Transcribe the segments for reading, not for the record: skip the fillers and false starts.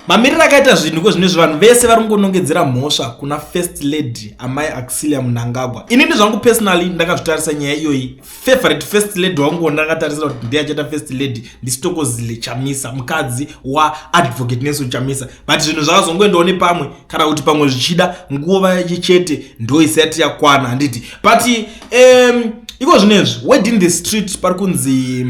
mamirira akaita zvinhu zvinezvi vanhu vese vari kungonongedzera mhosva kuna first lady amai Axilia Mnangagwa. Inini zvangu personally ndakazvitarisa nyaya iyoyi. Favorite first lady wangu ndakatarisira kuti ndiye achata first lady ndiStokozile Chamisa, mukadzi waadvocate Nelson Chamisa. But zvinhu zvakazongoendawo nepamwe kana kuti pamwe zvichida nguva chete ndo isati yakwana handiti. But iko zvinezvi word in the street pari kunzi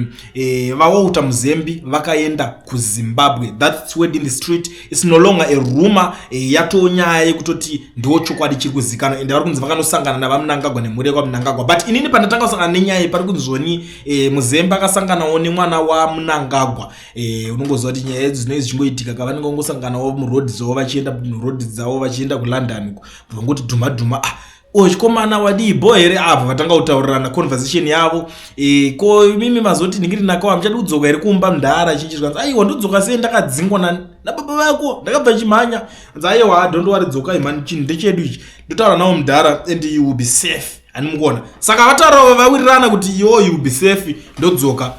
vaouta muzembi vakaenda kuZimbabwe. That's word in the street. It's no longer a rumor. Yatonyaya yekutoti ndo chokwadi chiri kuzikanwa ende vari kunzi vakanosangana navaMnangagwa nemhuri kwaMnangagwa. But inini pandatanga kusangana nenyaya pari kunzoni muzembi akasanganawo nemwana waMnangagwa. Unongoziva kuti nyaya idzi zvinenge zvichingoitika kavanenge vangosanganawo muroad dzavo vachienda muroad dzavo vachienda kuLondon vangoti dhuma chikomana wadii boy here abva vatanga kutaurirana conversation yavo. Ko mimi mazoti ndingiri nakawa mchadi kudzoka here kumba mndara chichizvanzi aiwa ndodzoka sei ndakadzingwa nababa vako ndakabva chimhanya nzi aiwa don't worry dzoka imani chinhu ndechedu ichi ndotaura nawo mndara and you will be safe. Ani mukona saka vataura vawirirana kuti you will be safe ndodzoka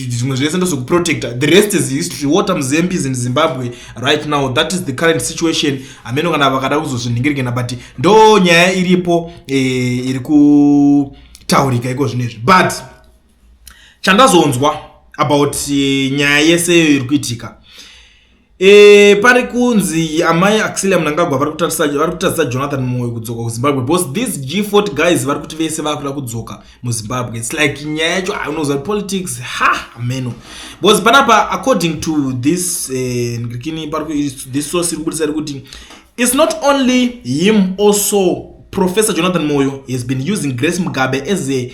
zvimwe zvese ndozokuprotecta. The rest is history. Water Mzembe is in Zimbabwe right now. That is the current situation. Ameno kana vakada kuzozviningirikana but ndo nyaya iripo iri kutaurika iko zvinezvi. But chandazonzwa about nyaya yese iri kuitika pari kunzi amai Axilia Mnangagwa vari kutarisa Jonathan Moyo kudzoka kuZimbabwe because these G40 guys vari kuti vese vakuda kudzoka muZimbabwe. It's like nyaya yacho unoziva politics ameno because panapa according to this this source iri kubudisa kuti it's not only him, also Professor Jonathan Moyo has been using Grace Mugabe as a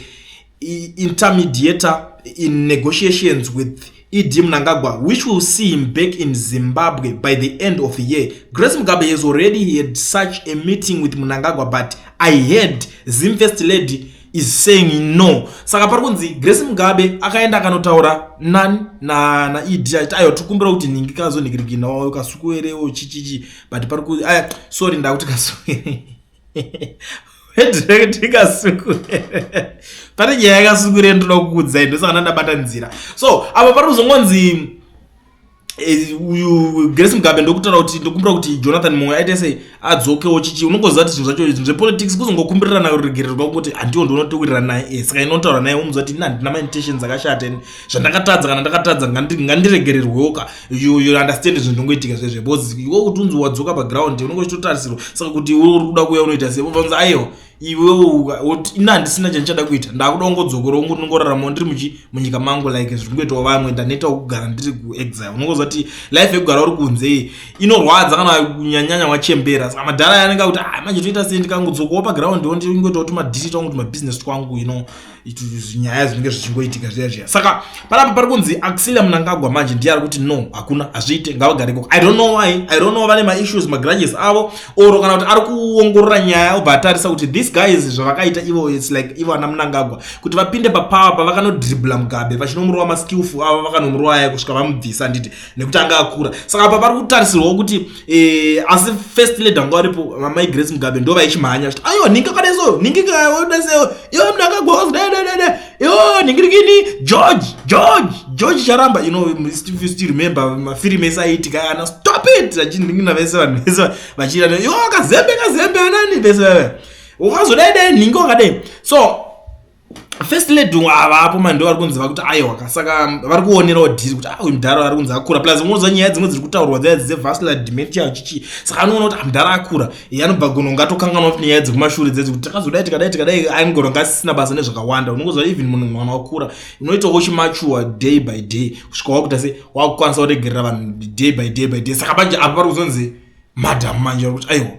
intermediator in negotiations with Idi Mnangagwa, which will see him back in Zimbabwe by the end of the year. Grace Mugabe has already had such a meeting with Mnangagwa, but I heard Zim First Lady is saying no. Saka pari kunzi Grace Mugabe akaenda akanotaura nani na Idi ayo tukumbira kuti ningi kazonigirikina wayo kasukuerewo chichichi but pari kunzi sorry ndakuti kasukuere pane nyaya yakasukure ndoda kukudza ndosaka ndabata nzira. So apa pari kuzongonzi uyu Grace Mugabe ndokutaura kuti ndokumbira kuti Jonathan Moyo aite sei adzokewo chichi. Unongoziva kuti zvinhu zvacho zvepolitics kuzongokumbirirana kuregererwa kuti handiwo ndinotowirira naye saka inotaura naye umuziva kuti ndina ma-intentions akashata zvandakatadza kana ndakatadza ngandiregererwewoka you understand zvinhu ndongoitika zvezve because iwe kuti unzi wadzoka paground unongo uchitotarisirwa saka kuti uri kuda kuuya unoita sei ubvanzi aiwa iwewo ina handisina chandichada kuita ndakuda kungodzokera ngorarama ndiri munyika mangu like zviringoitawo vamwe ndanetawo kugara ndiri kuexile. Unongoziva kuti life yekugara uri kunze inorwadza kana kunyanyanya wachembera saka madhara yanenge kuti manje toita sei ndikangodzokawo paground ndingoitawo tumadhiti twangu tumabusiness twangu nyaya zvinenge zvichingoitika zviya. Saka panapa pari kunzi Axilia Mnangagwa manje ndiye ari kuti no hakuna hazviite ngavagareko. I don't know why. I don't know vane ma-issues magrudges avo oro kana kuti ari kuongorora nyaya obva atarisa kuti these guys zvavakaita ivo it's like ivo ana Mnangagwa kuti vapinde papower pavakanodribla Mugabe vachinomurova maskillful avo vakanomurova kusvika vamubvisa nditi nekuti anga akura. Saka apa pari kutarisirwawo kuti asi first lady anga varipo mamai Grace Mugabe ndo vaichimhanya kuti aiwa ninga kadeso ningika odeseyo iwo Mnangagwa yo ningirikini George Charamba if you still remember mafilm esaitika ana stop it achiningina vese vanhu vese vachira yo kazembe anani vese ukazodede ningo wakadai. So first lady avapo mando vari kunzi vakuti aiwa kasaka vari kuonerawo dhiri kuti uyu mudhara ari kunzi akura plus unoziva nyaya dzimwe dziri kutaurwa dzevascular dementia chichi saka anoona kuti mudhara akura anobva gononga atokanganwa kuti nyaya dzekumashure dzedzi kuti takazodai tikadai angononga asisina basa nezvakawanda. Unongoziva even munhu mwana wakura unoitawo chimachuwa day by day kusvika wakuita se wakukwanisa kuregerera vanhu day by day. Saka manje apa pari kuzonzi madam manje vari kuti aiwa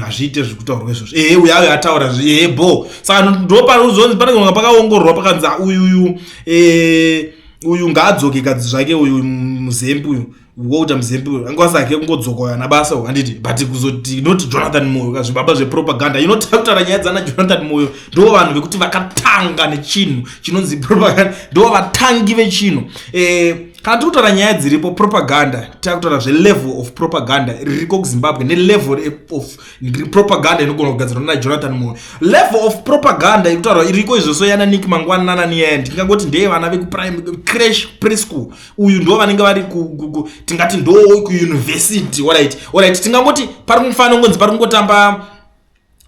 hazviite zvekutaurwa izvozvo uyu ave ataura bo saka ndopauzonzi panenge pakaongororwa pakanzi uyu ngaadzoke kadzi zvake uyu Muzembe uyu wouta Muzembe uyu angwasake kungodzoka uyu anabasa handiti but kuzoti not Jonathan Moyo kazvibaba zvepropaganda kutaura nyaya dzana Jonathan Moyo ndo vanhu vekuti vakatanga nechinhu chinonzi propaganda ndo vatangi vechinhu. kana tikutaura nyaya dziripo propaganda takutaura level of propaganda ririko kuZimbabwe level of propaganda inogona kugadzirwa naJonathan Moyo. Level of propaganda ikutaura iriko izvoso yana Nick Mangwana nana end ndingangoti ndeye vana vekuprime crash preschool uyu ndo vanenge vari tingati ndo kuuniversity alright tingangoti pari kufana ngonzi pari kungotamba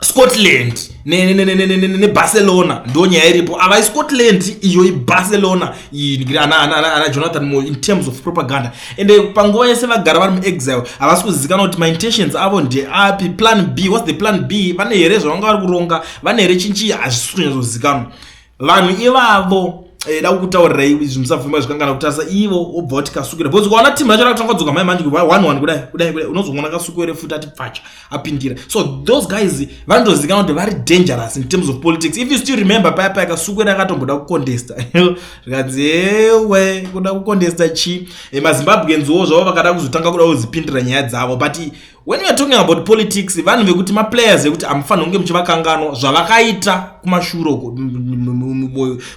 Scotland ne Barcelona ndo nyaya iripo ava Scotland iyo Barcelona ana Jonathan Moyo in terms of propaganda and panguva yese vagara vari muexile havasi kuzivikanwa kuti my intentions avo ndeapi plan B what's the plan B vane here zvavanga vari kuronga vane here chinchi hazvisi kunyazozivikanwa vanhu ivavo da kutaurira izvi musabvuma zvikangana kutarisa ivo obva kuti kasukira because ukaona timu racho rakatanga kudzoka mai manje 1-1 kudai unozongona kasukire futi ati pfacha apindira so those guys vanotozikana kuti vari dangerous in terms of politics. If you still remember paya kasukira akatomboda kucontesta zvikanzi ewe kuda kucontesta chi maZimbabweans zvavo vakada kuzotanga kuda kuzipindira nyaya dzavo but when we are talking about politics vanhu vekuti maplayers ekuti amufanira kunge muchivakanganwa zvavakaita kumashuro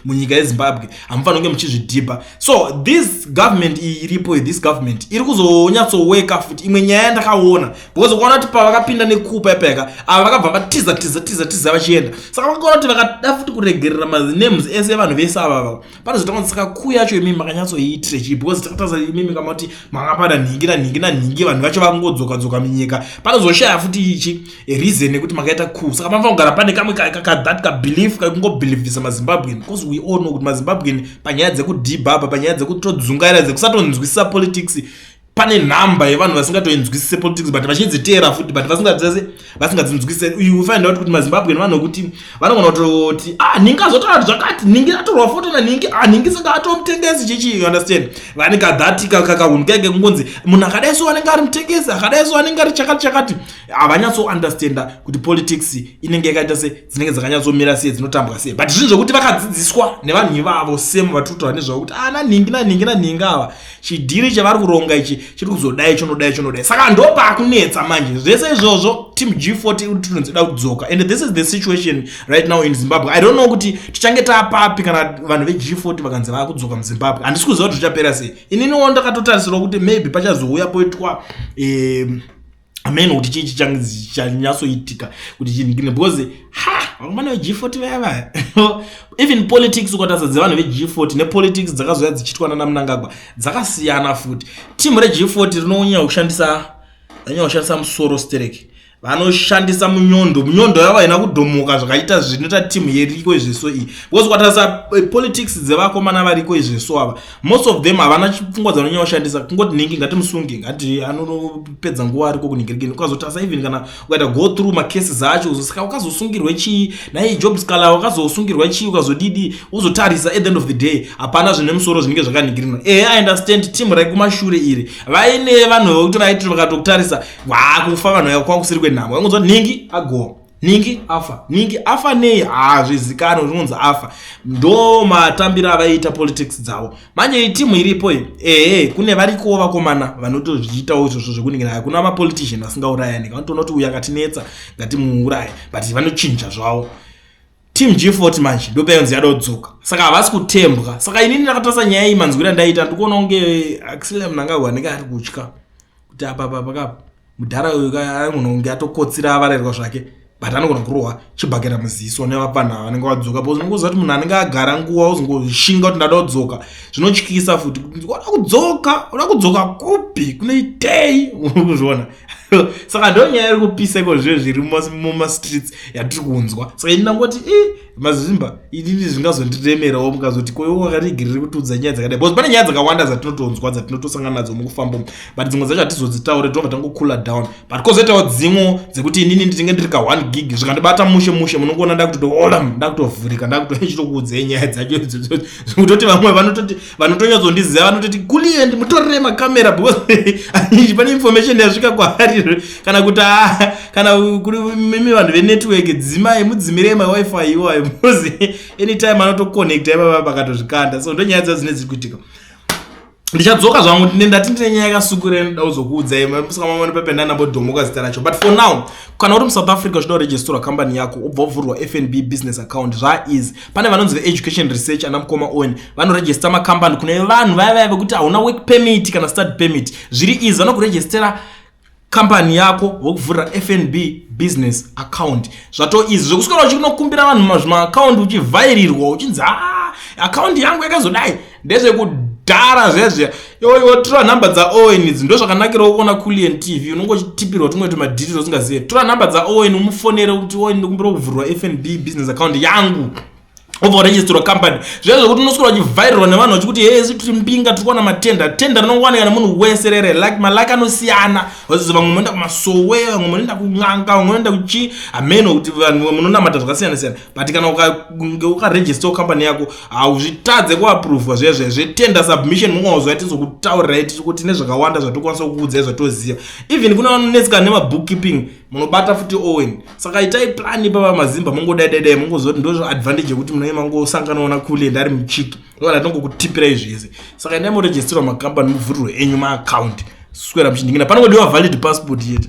munyika yeZimbabwe amufanira kunge muchizvidhiba so this government iripo this government iri kuzonyatsoweka futi imwe nyaya ndakaona because ukaona kuti pavakapinda nekupa epeka ava vakabva vatiza vachienda saka vakaona kuti vakada futi kuregerera manames ese vanhu vese ava panozotanga saka kuu yacho imimi makanyatsoiitire chii because takataza imimi kama kuti makapada nhingi vanhu vacho vakungodzoka nyika panozoshaya futi ichi reason yekuti makaita coup saka panofanira kugara pane kamwe that ka belief kakungobelievisa maZimbabwean because we all know kuti maZimbabwean panyaya dzekudhibhaba panyaya dzekutodzungaira dzekusatonzwisisa politics pane nhamba yevanhu vasingatoinzwisise politics but vachidziteera futi but vasingadzinzwisise you find out kuti maZimbabwean vanhu kuti vanogona kutoti ningi azotaura zvakati ningi atorwa foto naningi ningi saka atomutengesi chichi you understand vane kadhati kakahunu kenge kungonzi munhu akadai so anenge ari mutengesi akadai so anenge ari chakati havanyatso understanda kuti politics inenge yakaita se dzinenge dzakanyatsomira sei dzinotambwa sei but zvinhu zvokuti vakadzidziswa nevanhu ivavo same vatutaura nezvakuti naningi ava chidhiri chavari kuronga ichi chiri kuzodai chonodai saka ndopakunetsa manje zvese izvozvo team G40 tinozoda kudzoka and this is the situation right now in Zimbabwe. I don't know kuti tichange tapapi kana vanhu veG40 vakanzi vakudzoka muZimbabwe handisi kuziva kuti zvichapera sei ininiwo ndakatotarisira kuti maybe pachazouya poitwa ameno kuti chichi chanyatsoitika kuti chinhingine because vakomana veG40 vaya even politics ukatarisa dzevanhu veG40 nepolitics dzakazoya dzichitwa nana Mnangagwa dzakasiyana futi. Timu reG40 rinonyanya kushandisa musoro stereki vanoshandisa munyondo yavo haina kudhomoka zvakaita zvinoita timu yeriko izveso iyi because ukatarisa politics dzevakomana variko izveso ava most of them havana pfungwa dzavanonyanya kushandisa kungoti ningi ngatimusungi ngati anopedza nguva ariko kunhingirikini ukazotarisa even kana ukaita go through macases acho saka ukazosungirwe chii naye Job Scala ukazosungirwa chii ukazodidi uzotarisa at the end of the day hapana zvine musoro zvinenge zvakanhingirinwa I understand timu raikumashure iri vaine vanhu vokuti vaiti vakatokutarisa vakufa vanhu vakwakusiri kwenhamo vangonzwa ningi ago ningi afa nei zvizikanwa zvinonzi afa ndo matambiro avaita politics dzavo manje timu iripo kune varikowo vakomana vanotozviitawo izvozvo zvekuningira hakuna mapolitician vasingaurayani vanotoona kuti uyu akatinetsa ngatimuuraye but vanochinja zvavo. Team G40 manje ndopayonzi yadodzoka saka havasi kutembwa saka inini ndakatarisa nyaya iyi manzwira ndaita ndikuona kunge Axel Mnangagwa anenge ari kutya kuti apa pakapa mudhara uyu munhu unge atokotsira avarerwa zvake but anogona kurohwa chibhakera muziso nevapanha vanenge vadzoka because unongoziva kuti munhu anenge agara nguva uzongoshinga kuti ndada kudzoka zvinotyisa futi uda kudzoka kupi kunoitei kuzviona saka ndo nyaya iri kupisa iko zviyo zviri mumastreets yatiri kunzwa saka ini ndangoti mazvimba inini zvingazondiremerawo mukazoti koiwo wakatiigiriri kutiudza nyaya dzakadai because pane nyaya dzakawanda dzatinotonzwa dzatinotosangana nadzo mukufamba but dzimwe dzacho hatizodzitaure tobva tangokula down but kozoitawo dzimwe dzekuti inini ndinenge ndiri ka 1 gig zvikandibata mushe munongoona ndakutotola ndakutovhurika ndakutochitokuudzai nyaya dzacho zvekutoti vamwe vanotonyatsondiziva vanototi kuliye ndimutorere makamera because pane information yasvika kwaari kana kuti kana kuri mimi vanhu venetwork dzimai mudzimirei mawifi iwayo because anytime anotoconnecta ipapa pakatozvikanda so ndonyaya dzadzo dzine dziri kuitika ndichadzoka zvangu ndati ndine nyaya yakasukure nda kuzokuudzai musika mamwe pepe ndanambodhomoka zita racho. But for now kana uri muSouth Africa uchida kuregistra company yako ubva uvhurwa FNB business account zvaeasy. Pane vanonzi veeducation research ana Mukoma Owen vanoregistra macompany kune vanhu vaya vekuti hauna work permit kana study permit. Zviri easy, vanokuregistrera company yako wokuvhurira FNB business account. Zvato easy zvokuswera uchinokumbira vanhu mazvima-account uchivhairirwa uchinzi account yangu yakazodai ndezvekudhara zvezve iwe tora nhamba dzaOwen idzi ndo zvakanakira kuona Kulian TV unongotipirwa tumwe tumadhitiro usingazive. Tora nhamba dzaOwen umufonere kuti Owen ndikumbira kuvhurwa FNB business account yangu over register company. Zvezvo kuti unoswera uchivhairirwa nevanhu vachikuti hezi tiri mbinga tikuona matenda rinongwanika nemunhu wese rere like malike anosiyana vazizi vamwe munoenda kumasowe vamwe munoenda kun'anga vamwe munoenda kuchi ameno kuti vanhu munonamata zvakasiyana siyana. But kana ukaregister company yako hauzvitadze kuappruvwa zvezve tender submission mungazoya tizokutaurira kuti nezvakawanda zvatikwanisa kukuudzai zvatoziva. Even kuna vanonetsika nemabookkeeping munobata futi Owen. Saka itai plan pava mazimba mungodai mungozoti ndozvo advantage yekuti mangosanganawo naKulian ndari muchiki ndokuti ndongokutipirai zvese. Saka endai muregistrwa makampani muvhurwe enyu maaccount swera muchindingina panongodiwa valid passport yete.